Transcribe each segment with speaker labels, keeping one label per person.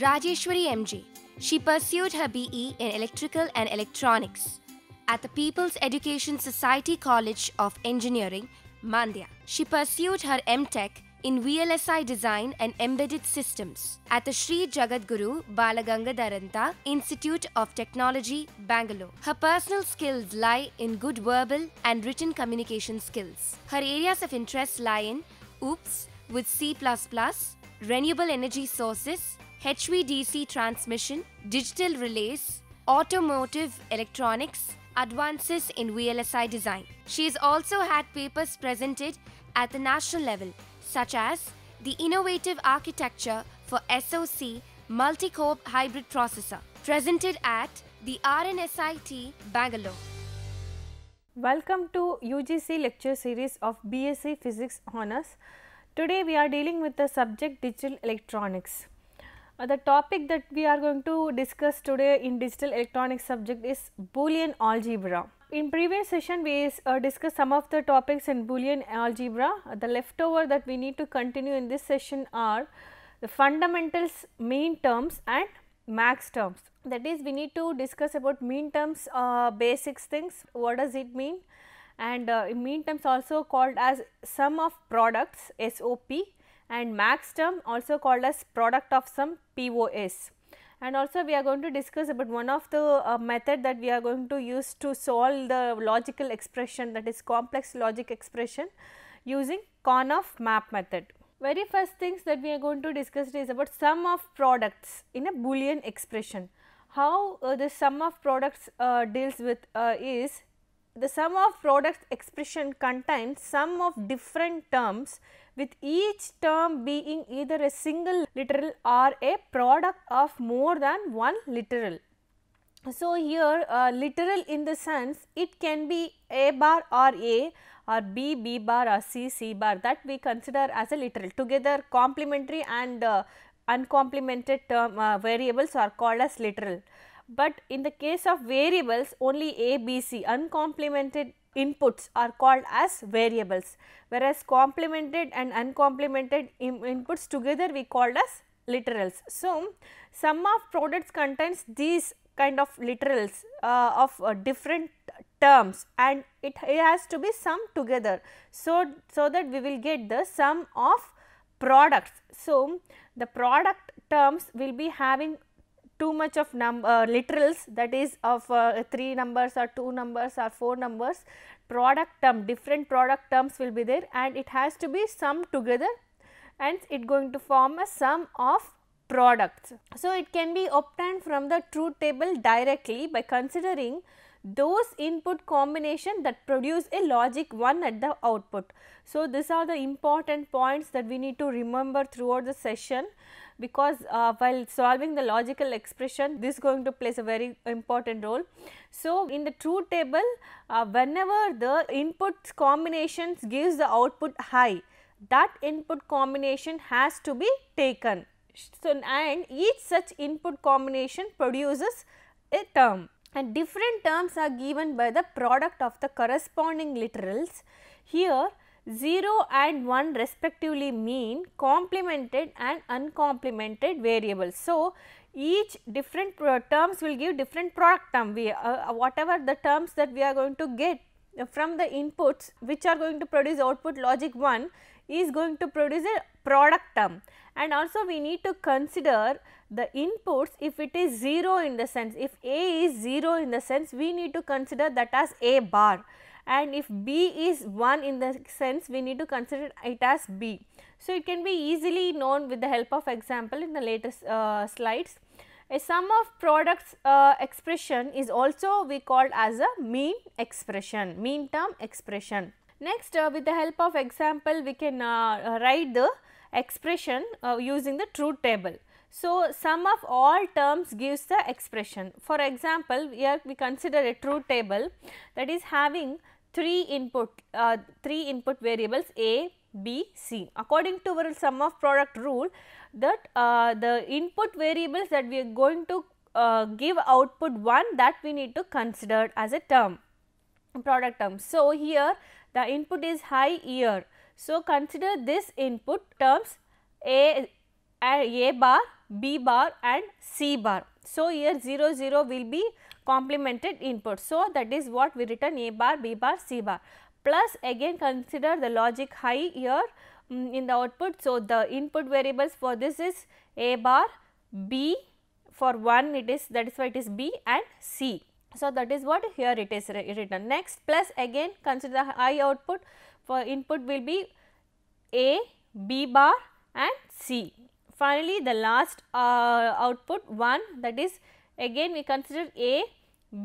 Speaker 1: Rajeshwari MJ. She pursued her BE in Electrical and Electronics at the People's Education Society College of Engineering, Mandya. She pursued her MTech in VLSI Design and Embedded Systems at the Sri Jagadguru Balagangadharanta Institute of Technology, Bangalore. Her personal skills lie in good verbal and written communication skills. Her areas of interest lie in OOPS with C++, renewable energy sources, HVDC transmission, digital relays, automotive electronics, advances in VLSI design. She has also had papers presented at the national level, such as the Innovative Architecture for SoC Multi-Core Hybrid Processor, presented at the RNSIT, Bangalore.
Speaker 2: Welcome to UGC lecture series of BSc Physics Honours. Today we are dealing with the subject digital electronics. The topic that we are going to discuss today in digital electronics subject is Boolean algebra. In previous session we discussed some of the topics in Boolean algebra. The leftover that we need to continue in this session are the fundamentals, mean terms and max terms. That is, we need to discuss about mean terms, basics things, what does it mean, and mean terms also called as sum of products, SOP, and max term also called as product of sum, POS. And also we are going to discuss about one of the method that we are going to use to solve the logical expression, that is complex logic expression, using Karnaugh map method. Very first things that we are going to discuss is about sum of products in a Boolean expression. How the sum of products deals with is the sum of products expression contains sum of different terms, with each term being either a single literal or a product of more than one literal. So, here literal in the sense it can be A bar or A, or B, B bar, or C, C bar, that we consider as a literal. Together complementary and uncomplemented term variables are called as literal. But in the case of variables, only A, B, C uncomplemented inputs are called as variables, whereas complemented and uncomplemented inputs together we called as literals. So, sum of products contains these kind of literals of different terms, and it has to be summed together, so that we will get the sum of products. So, the product terms will be having too much of literals, that is of 3 numbers or 2 numbers or 4 numbers. Product term, different product terms will be there, and it has to be summed together, and it going to form a sum of products. So, it can be obtained from the truth table directly by considering those input combination that produce a logic 1 at the output. So, these are the important points that we need to remember throughout the session, because while solving the logical expression, this is going to play a very important role. So, in the truth table, whenever the input combinations gives the output high, that input combination has to be taken. So, and each such input combination produces a term, and different terms are given by the product of the corresponding literals. Here 0 and 1 respectively mean complemented and uncomplemented variables. So, each different terms will give different product term. We whatever the terms that we are going to get from the inputs which are going to produce output logic 1 is going to produce a product term. And also we need to consider the inputs, if it is 0 in the sense, if A is 0 in the sense, we need to consider that as A bar, and if B is 1 in the sense, we need to consider it as B. So, it can be easily known with the help of example in the latest slides. A sum of products expression is also we called as a mean expression, mean term expression. Next, with the help of example, we can write the expression using the truth table. So, sum of all terms gives the expression. For example, here we consider a truth table that is having 3 input variables A, B, C. According to our sum of product rule, that the input variables that we are going to give output 1, that we need to consider as a term, product term. So, here the input is high here. So, consider this input terms A bar B bar and C bar. So, here 0 0 will be complemented input. So, that is what we written A bar, B bar, C bar, plus again consider the logic high here in the output. So, the input variables for this is A bar, B, for 1 it is, that is why it is B, and C. So, that is what here it is written. Next, plus again consider the high output for input will be A, B bar and C. Finally, the last output 1, that is again we consider A,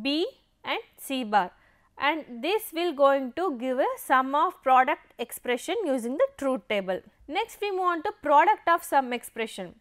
Speaker 2: B and C bar, and this will going to give a sum of product expression using the truth table. Next, we move on to product of sum expression.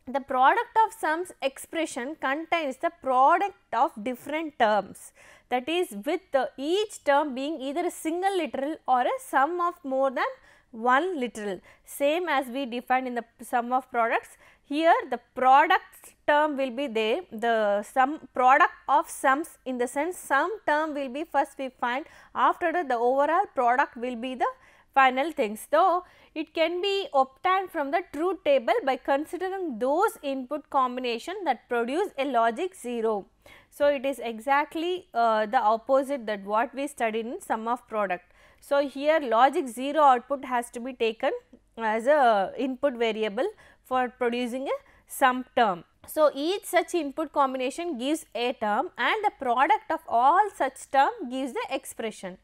Speaker 2: The product of sums expression contains the product of different terms, that is with each term being either a single literal or a sum of more than one literal, same as we defined in the sum of products. Here the product term will be there, the sum product of sums, in the sense some term will be first we find, after that the overall product will be the final things. Though it can be obtained from the truth table by considering those input combination that produce a logic 0. So, it is exactly the opposite that what we studied in sum of product. So, here logic 0 output has to be taken as a input variable for producing a sum term. So, each such input combination gives a term and the product of all such term gives the expression,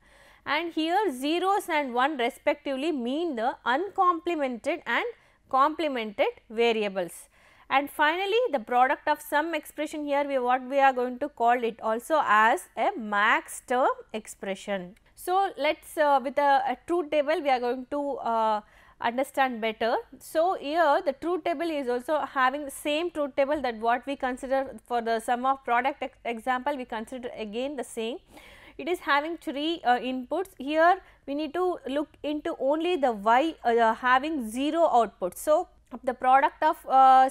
Speaker 2: and here zeros and 1 respectively mean the uncomplemented and complemented variables. And finally, the product of sum expression, here what we are going to call it also as a max term expression. So, let us with a truth table we are going to understand better. So, here the truth table is also having the same truth table that what we consider for the sum of product example, we consider again the same. It is having 3 inputs. Here we need to look into only the y having 0 output. So, the product of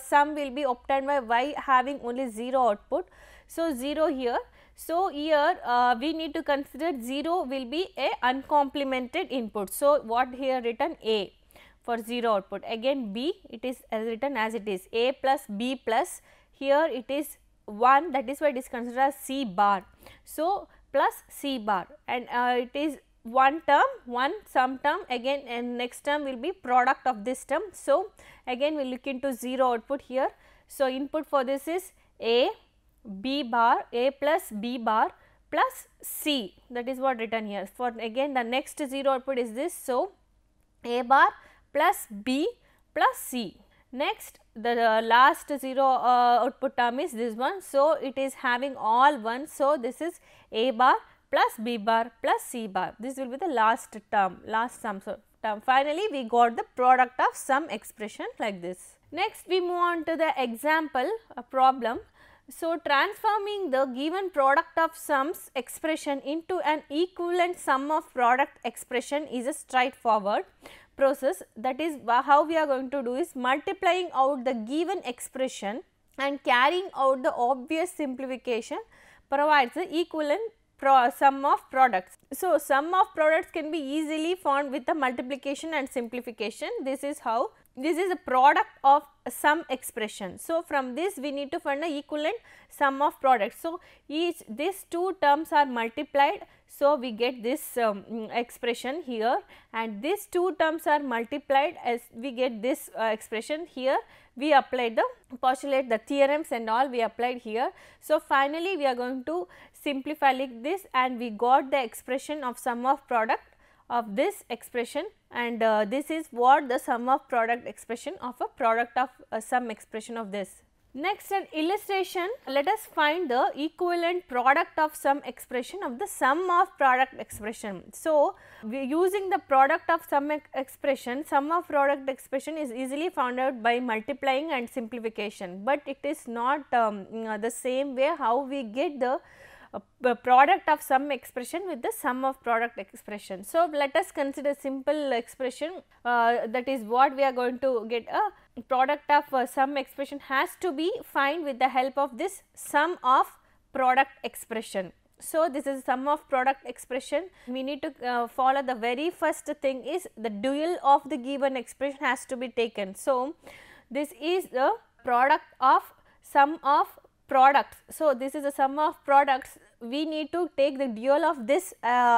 Speaker 2: sum will be obtained by y having only 0 output. So, 0 here. So, here we need to consider 0 will be a uncomplemented input. So, what here written A for 0 output, again B it is written as it is A plus B plus, here it is 1, that is why it is considered as C bar. So, plus C bar, and it is one term, one sum term, again and next term will be product of this term. So, again we will look into 0 output here. So, input for this is A, B bar, A plus B bar plus C, that is what written here. For again the next 0 output is this. So, A bar plus B plus C. Next, the last 0 output term is this one. So, it is having all 1. So, this is A bar plus B bar plus C bar. This will be the last term, last sum term. Finally, we got the product of sum expression like this. Next, we move on to the example problem. So, transforming the given product of sums expression into an equivalent sum of product expression is a straightforward process. That is how we are going to do is multiplying out the given expression and carrying out the obvious simplification provides the equivalent sum of products. So, sum of products can be easily found with the multiplication and simplification. This is how, this is a product of sum expression. So, from this we need to find the equivalent sum of products. So, these two terms are multiplied. So, we get this expression here, and these two terms are multiplied as we get this expression here. We applied the postulate, the theorems and all we applied here. So, finally, we are going to simplify like this, and we got the expression of sum of product of this expression, and this is what the sum of product expression of a product of sum expression of this. Next, an illustration, let us find the equivalent product of sum expression of the sum of product expression. So, using the product of sum expression, sum of product expression is easily found out by multiplying and simplification, but it is not the same way how we get the product of sum expression with the sum of product expression. So, let us consider simple expression, that is what we are going to get a product of sum expression has to be find with the help of this sum of product expression. So, this is sum of product expression. We need to follow the very first thing is the dual of the given expression has to be taken. So, this is the product of sum of products. So, this is the sum of products, we need to take the dual of this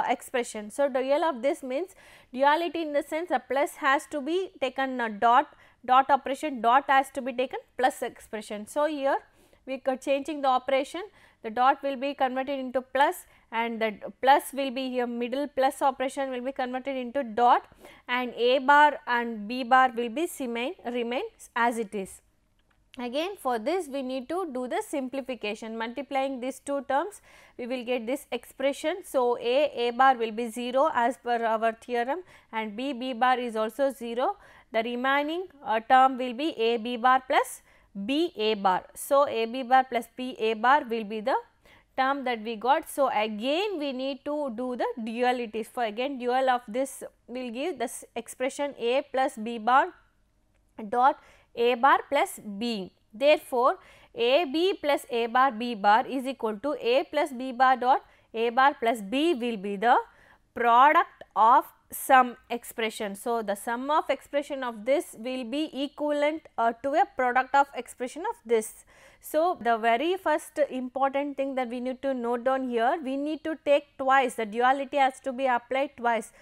Speaker 2: expression. So, dual of this means duality in the sense a plus has to be taken dot operation, dot has to be taken plus expression. So, here we are changing the operation, the dot will be converted into plus and the plus will be here, middle plus operation will be converted into dot, and a bar and b bar will be remains as it is. Again for this we need to do the simplification, multiplying these two terms we will get this expression. So, a bar will be 0 as per our theorem and b bar is also 0. The remaining term will be a b bar plus b a bar. So, a b bar plus b a bar will be the term that we got. So, again we need to do the dualities. For again dual of this will give this expression a plus b bar dot a bar plus b. Therefore, a b plus a bar b bar is equal to a plus b bar dot a bar plus b will be the product of sum expression. So, the sum of expression of this will be equivalent to a product of expression of this. So, the very first important thing that we need to note down here, we need to take twice, the duality has to be applied twice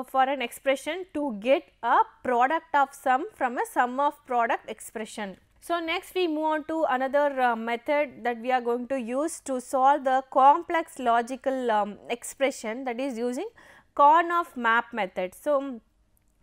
Speaker 2: for an expression to get a product of sum from a sum of product expression. So, next we move on to another method that we are going to use to solve the complex logical expression, that is using Karnaugh map method. So,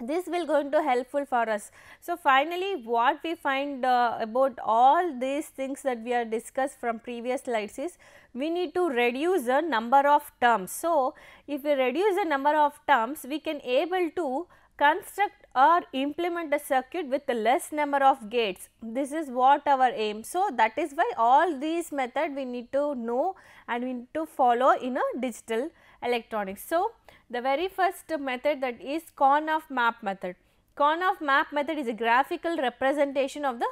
Speaker 2: this will going to helpful for us. So, finally, what we find about all these things that we are discussed from previous slides is we need to reduce the number of terms. So, if we reduce the number of terms, we can able to construct or implement a circuit with the less number of gates. This is what our aim. So, that is why all these method we need to know and we need to follow in a digital electronics. So, the very first method, that is Karnaugh map method. Karnaugh map method is a graphical representation of the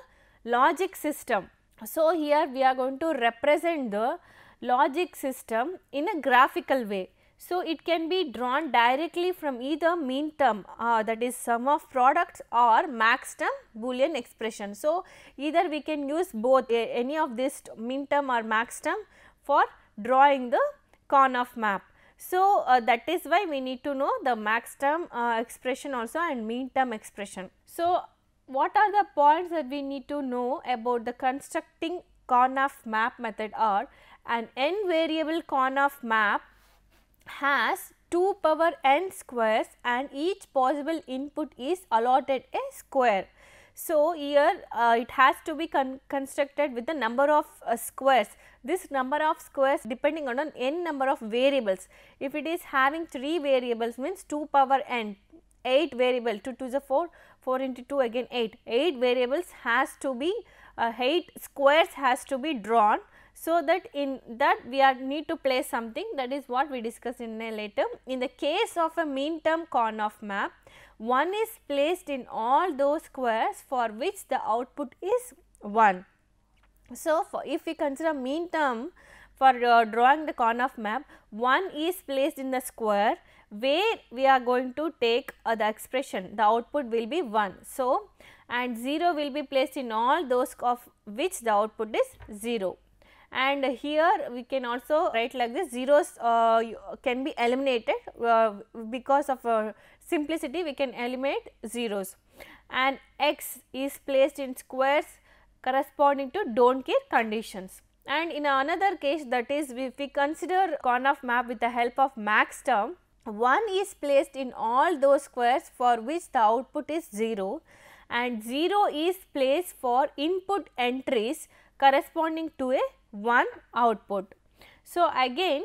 Speaker 2: logic system. So, here we are going to represent the logic system in a graphical way. So, it can be drawn directly from either mean term that is sum of products or max term Boolean expression. So, either we can use both any of this mean term or max term for drawing the Karnaugh map. So, that is why we need to know the max term expression also and mean term expression. So, what are the points that we need to know about the constructing Karnaugh map method are: an n variable Karnaugh map has 2 power n squares and each possible input is allotted a square. So, here it has to be constructed with the number of squares. This number of squares depending on n number of variables. If it is having 3 variables means 2 power n, 8 variable, 2 to the 4, 4 into 2 again 8, 8 variables has to be 8 squares has to be drawn. So, that in that we are need to place something, that is what we discuss in a later. In the case of a mean term Karnaugh map, 1 is placed in all those squares for which the output is 1. So, if we consider mean term for drawing the Karnaugh map, 1 is placed in the square where we are going to take the expression, the output will be 1. So, and 0 will be placed in all those of which the output is 0. And here we can also write like this, zeros can be eliminated because of simplicity, we can eliminate zeros, and x is placed in squares corresponding to don't care conditions. And in another case, that is if we consider Karnaugh map with the help of max term, 1 is placed in all those squares for which the output is 0 and 0 is placed for input entries corresponding to a 1 output. So, again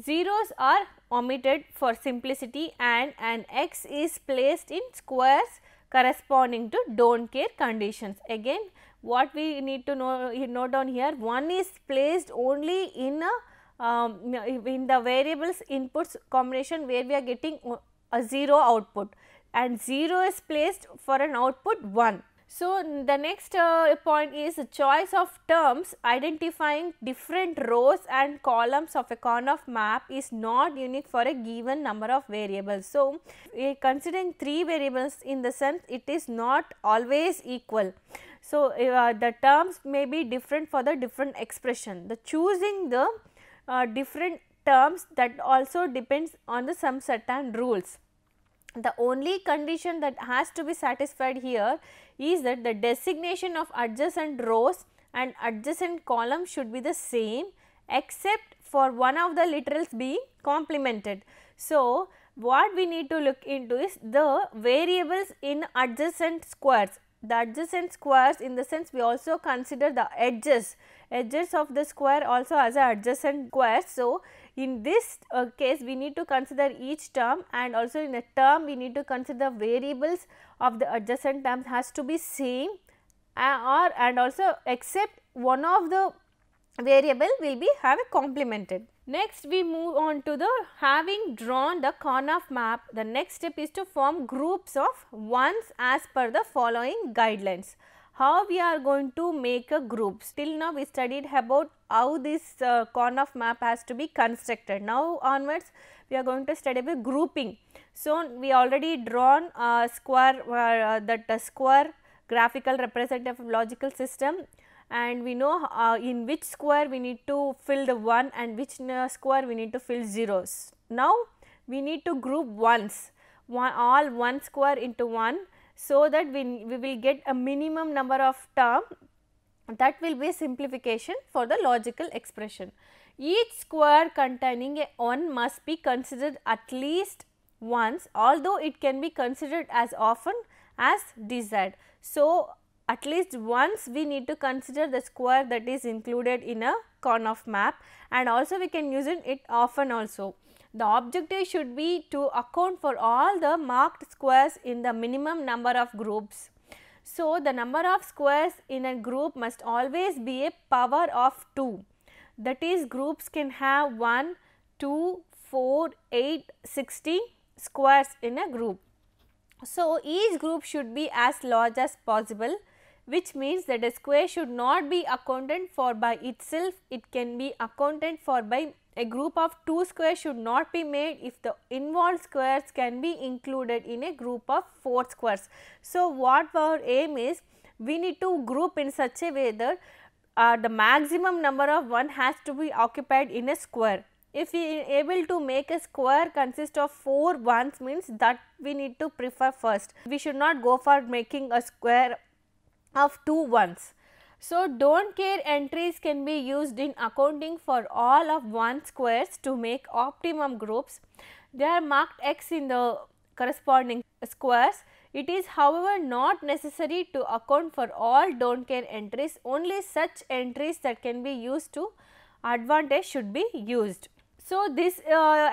Speaker 2: zeros are omitted for simplicity and an x is placed in squares corresponding to don't care conditions. Again what we need to note down here, 1 is placed only in the variables inputs combination where we are getting a 0 output and 0 is placed for an output 1. So, the next point is the choice of terms identifying different rows and columns of a Karnaugh map is not unique for a given number of variables. So, we are considering 3 variables in the sense it is not always equal. So, the terms may be different for the different expression. The choosing the different terms, that also depends on the some certain rules. The only condition that has to be satisfied here is that the designation of adjacent rows and adjacent columns should be the same except for one of the literals being complemented. So, what we need to look into is the variables in adjacent squares. The adjacent squares, in the sense we also consider the edges of the square also as a adjacent square. So, in this case we need to consider each term, and also in a term we need to consider variables of the adjacent terms has to be same and also except one of the variable will be have a complemented. Next we move on to the having drawn the Karnaugh map. The next step is to form groups of ones as per the following guidelines. How we are going to make a group? Till now we studied about how this Karnaugh map has to be constructed. Now onwards we are going to study about grouping. So, we already drawn a square square graphical representative logical system, and we know in which square we need to fill the 1 and which square we need to fill zeros. Now, we need to group ones, all 1 square into 1, so that we will get a minimum number of term. That will be a simplification for the logical expression. Each square containing a 1 must be considered at least once, although it can be considered as often as desired. So, at least once we need to consider the square that is included in a Karnaugh map, and also we can use it often also. The objective should be to account for all the marked squares in the minimum number of groups. So, the number of squares in a group must always be a power of 2. That is, groups can have 1, 2, 4, 8, 16 squares in a group. So, each group should be as large as possible, which means that a square should not be accounted for by itself. It can be accounted for by a group of 2 squares should not be made if the involved squares can be included in a group of 4 squares. So, what our aim is, we need to group in such a way that the maximum number of 1 has to be occupied in a square. If we are able to make a square consist of 4 ones, means that we need to prefer first. We should not go for making a square of 2 ones. So, don't care entries can be used in accounting for all of 1 squares to make optimum groups. They are marked X in the corresponding squares. It is, however, not necessary to account for all don't care entries. Only such entries that can be used to advantage should be used. So, this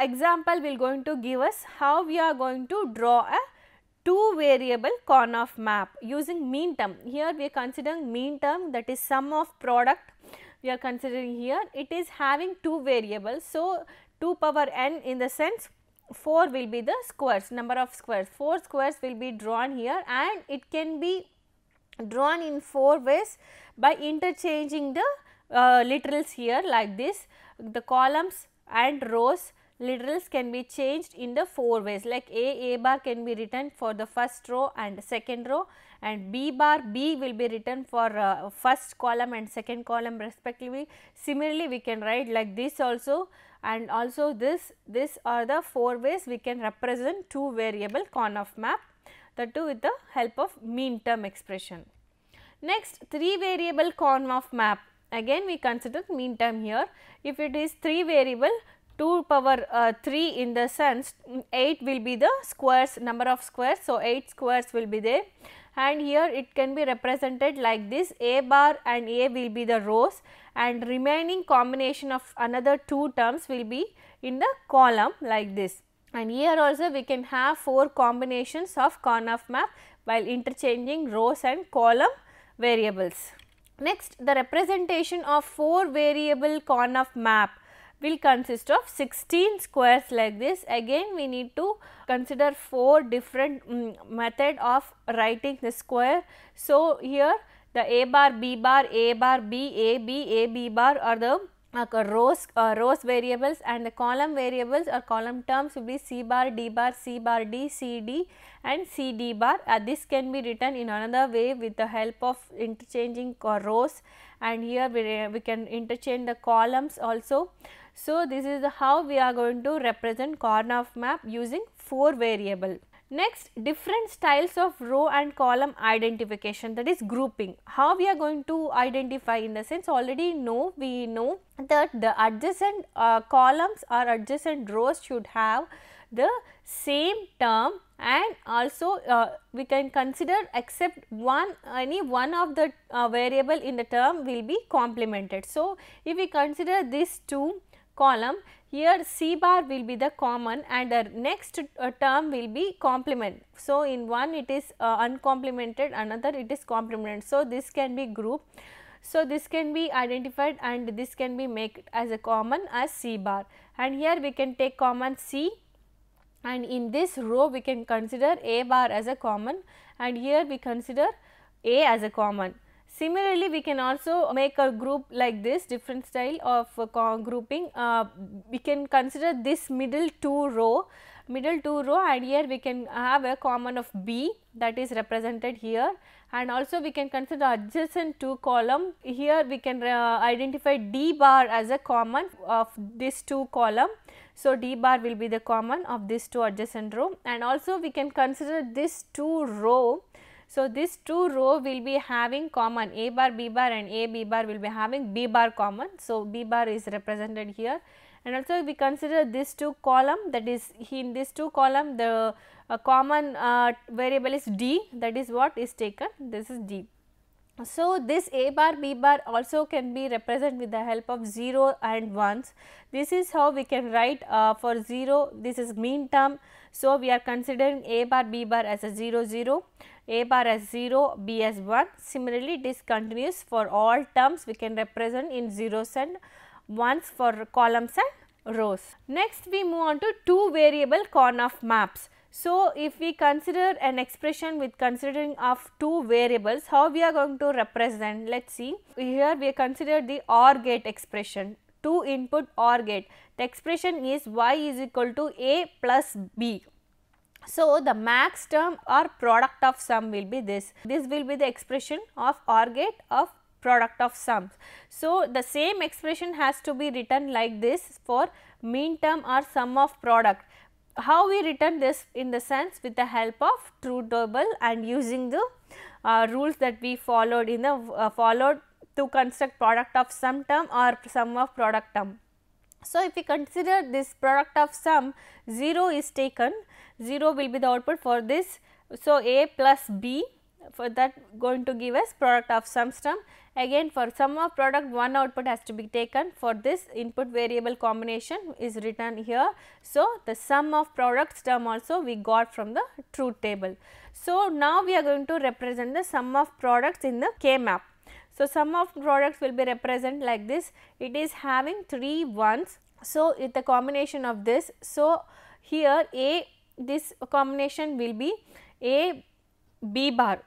Speaker 2: example will going to give us how we are going to draw a 2 variable Karnaugh map using mean term. Here we are considering mean term, that is sum of product we are considering here. It is having 2 variables. So, 2 power n, in the sense 4 will be the squares, number of squares, 4 squares will be drawn here, and it can be drawn in 4 ways by interchanging the literals here like this. The columns and rows literals can be changed in the 4 ways, like A bar can be written for the first row and second row, and B bar, B will be written for first column and second column respectively. Similarly, we can write like this also, and also this are the 4 ways we can represent 2 variable Karnaugh map, that too with the help of mean term expression. Next, 3 variable Karnaugh map. Again we consider mean term here. If it is 3 variable, 2 power 3, in the sense 8 will be the squares, number of squares. So, 8 squares will be there, and here it can be represented like this. A bar and A will be the rows, and remaining combination of another 2 terms will be in the column like this. And here also we can have 4 combinations of Karnaugh map while interchanging rows and column variables. Next, the representation of 4 variable Karnaugh map. will consist of 16 squares like this. Again we need to consider 4 different method of writing the square. So, here the A bar, B bar, A bar, B, A, B, A, B bar are the rows variables, and the column variables or column terms will be C bar, D bar, C bar, D, C, D and C, D bar. This can be written in another way with the help of interchanging rows, and here we can interchange the columns also. So, this is how we are going to represent Karnaugh map using 4 variable. Next, different styles of row and column identification, that is grouping. How we are going to identify, in the sense already we know that the adjacent columns or adjacent rows should have the same term, and also we can consider except any one of the variable in the term will be complemented. So, if we consider these 2 column, here C bar will be the common and the next term will be complement. So, in one it is uncomplemented, another it is complemented. So, this can be grouped. So, this can be identified and this can be made as a common as C bar, and here we can take common C, and in this row we can consider A bar as a common, and here we consider A as a common. Similarly, we can also make a group like this, different style of grouping. We can consider this middle two row, and here we can have a common of B, that is represented here, and also we can consider adjacent 2 column. Here we can identify D bar as a common of this 2 column. So, D bar will be the common of this 2 adjacent row, and also we can consider this 2 row. So, this 2 row will be having common A bar, B bar and A, B bar will be having B bar common. So, B bar is represented here, and also we consider this 2 column, that is in this 2 column the common variable is D, that is what is taken, this is D. So, this A bar, B bar also can be represented with the help of 0 and 1s. This is how we can write for 0, this is mean term. So, we are considering A bar, B bar as a 0, 0, A bar as 0, B as 1. Similarly, it is continuous for all terms, we can represent in zeros and ones for columns and rows. Next, we move on to 2 variable Karnaugh maps. So, if we consider an expression with considering of 2 variables, how we are going to represent? Let us see. Here we consider the OR gate expression, 2 input OR gate. The expression is y is equal to A plus B. So, the max term or product of sum will be this. This will be the expression of OR gate of product of sums. So, the same expression has to be written like this for mean term or sum of product. How we written this? In the sense with the help of truth table and using the rules that we followed in the followed to construct product of sum term or sum of product term. So, if we consider this product of sum, 0 is taken, 0 will be the output for this. So, A plus B, for that going to give us product of sums term. Again, for sum of product, one output has to be taken. For this input variable combination is written here. So, the sum of products term also we got from the truth table. So, now we are going to represent the sum of products in the K map. So, sum of products will be represented like this. It is having 3 ones. So, with the combination of this. So, here A, this combination will be A B bar.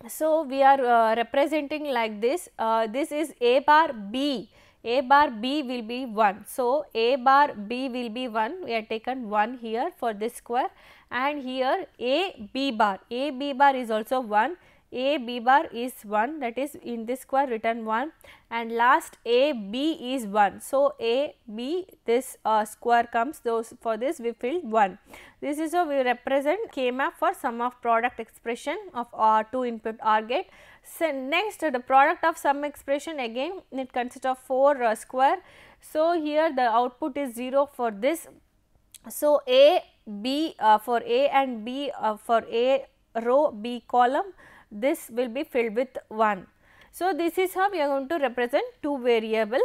Speaker 2: So, we are representing like this. This is A bar B. A bar B will be 1. So, A bar B will be 1. We have taken 1 here for this square, and here A B bar. A B bar is also 1. A B bar is 1, that is in this square written 1, and last A B is 1. So, A B this square comes, those for this we filled 1. This is how we represent K map for sum of product expression of 2 input OR gate. So, next the product of sum expression, again it consists of 4 square. So, here the output is 0 for this. So, A B for A and B for A row, B column, this will be filled with 1. So, this is how we are going to represent 2 variable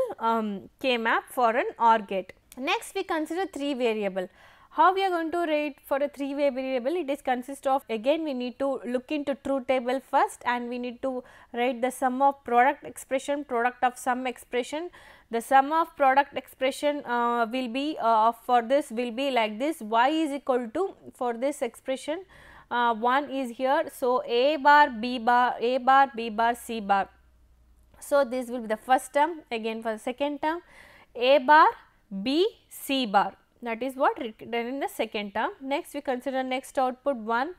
Speaker 2: K map for an OR gate. Next, we consider 3 variable. How we are going to write for a 3-way variable? It is consist of, again we need to look into truth table first, and we need to write the sum of product expression, product of sum expression. The sum of product expression will be for this will be like this: y is equal to, for this expression 1 is here. So, a bar b bar, a bar b bar c bar. So, this will be the first term. Again for the second term, a bar b c bar, that is what written in the second term. Next we consider next output 1,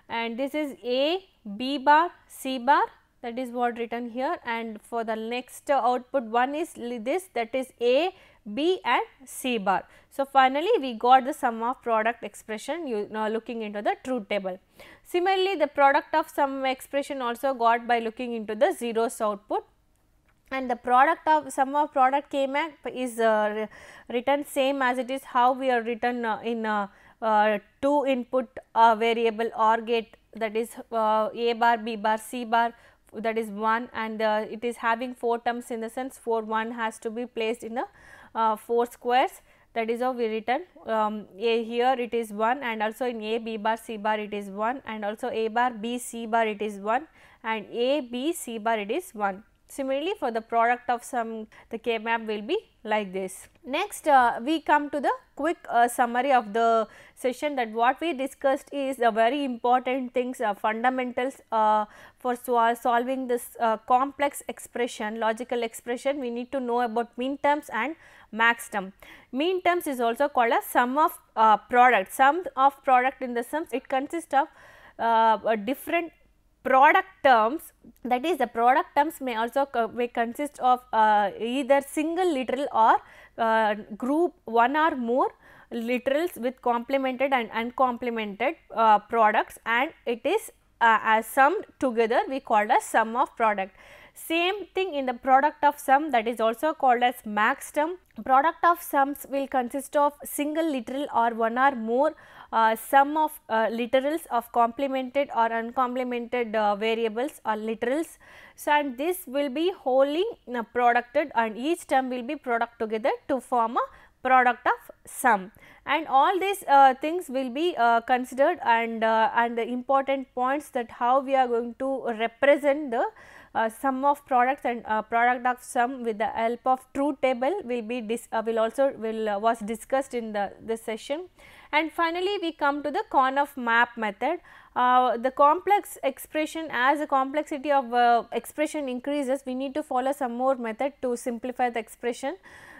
Speaker 2: and this is a b bar c bar, that is what written here, and for the next output 1 is this, that is a b and c bar. So, finally, we got the sum of product expression looking into the truth table. Similarly, the product of sum expression also got by looking into the zeros output, and the product of sum of product K map is written same as it is how we are written in 2 input variable OR gate, that is a bar b bar c bar, that is 1, and it is having 4 terms, in the sense 4 1 has to be placed in a 4 squares. That is how we written a here it is 1, and also in a b bar c bar it is 1, and also a bar b c bar it is 1, and a b c bar it is 1. Similarly, for the product of sum, the K map will be like this. Next we come to the quick summary of the session, that what we discussed is the very important things, fundamentals for solving this complex expression, logical expression. We need to know about min terms and max term. Min terms is also called as sum of product. Sum of product, in the sums, it consists of different product terms, that is the product terms may also may consist of either single literal or group one or more literals with complemented and uncomplemented products, and it is as summed together we called as sum of product. Same thing in the product of sum, that is also called as max term. Product of sums will consist of single literal or one or more sum of literals of complemented or uncomplemented variables or literals. So, and this will be wholly producted, and each term will be product together to form a product of sum, and all these things will be considered, and the important points, that how we are going to represent the sum of products and product of sum with the help of truth table will be was discussed in this session. And finally, we come to the Karnaugh map method. The complex expression, as the complexity of expression increases, we need to follow some more method to simplify the expression,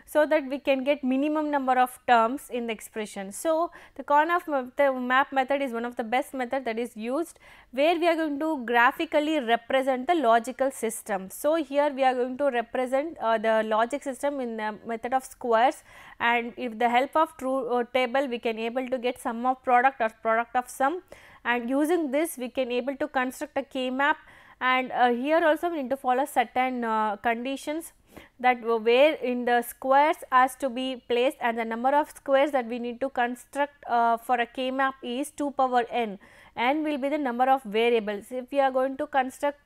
Speaker 2: so that we can get minimum number of terms in the expression. So, the Karnaugh map method is one of the best method that is used, where we are going to graphically represent the logical system. So, here we are going to represent the logic system in the method of squares, and if the help of truth table we can able to get sum of product or product of sum, and using this we can able to construct a K map, and here also we need to follow certain conditions, that where in the squares has to be placed, and the number of squares that we need to construct for a K map is 2 power n. N will be the number of variables. If we are going to construct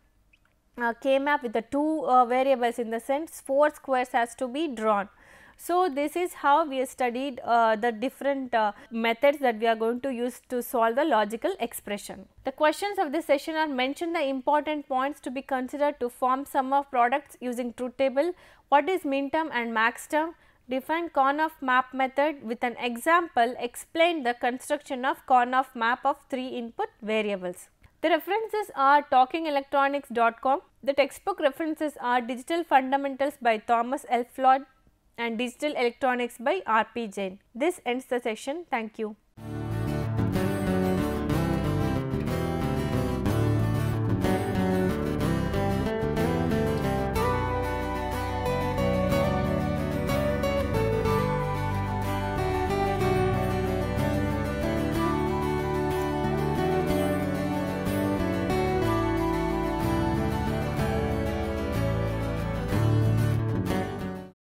Speaker 2: K map with the 2 variables, in the sense 4 squares has to be drawn. So, this is how we have studied the different methods that we are going to use to solve the logical expression. The questions of this session are: mention the important points to be considered to form sum of products using truth table, what is min term and max term, define Karnaugh map method with an example, explain the construction of Karnaugh map of 3 input variables. The references are talkingelectronics.com. The textbook references are Digital Fundamentals by Thomas L. Floyd and Digital Electronics by R. P. Jain. This ends the session. Thank you.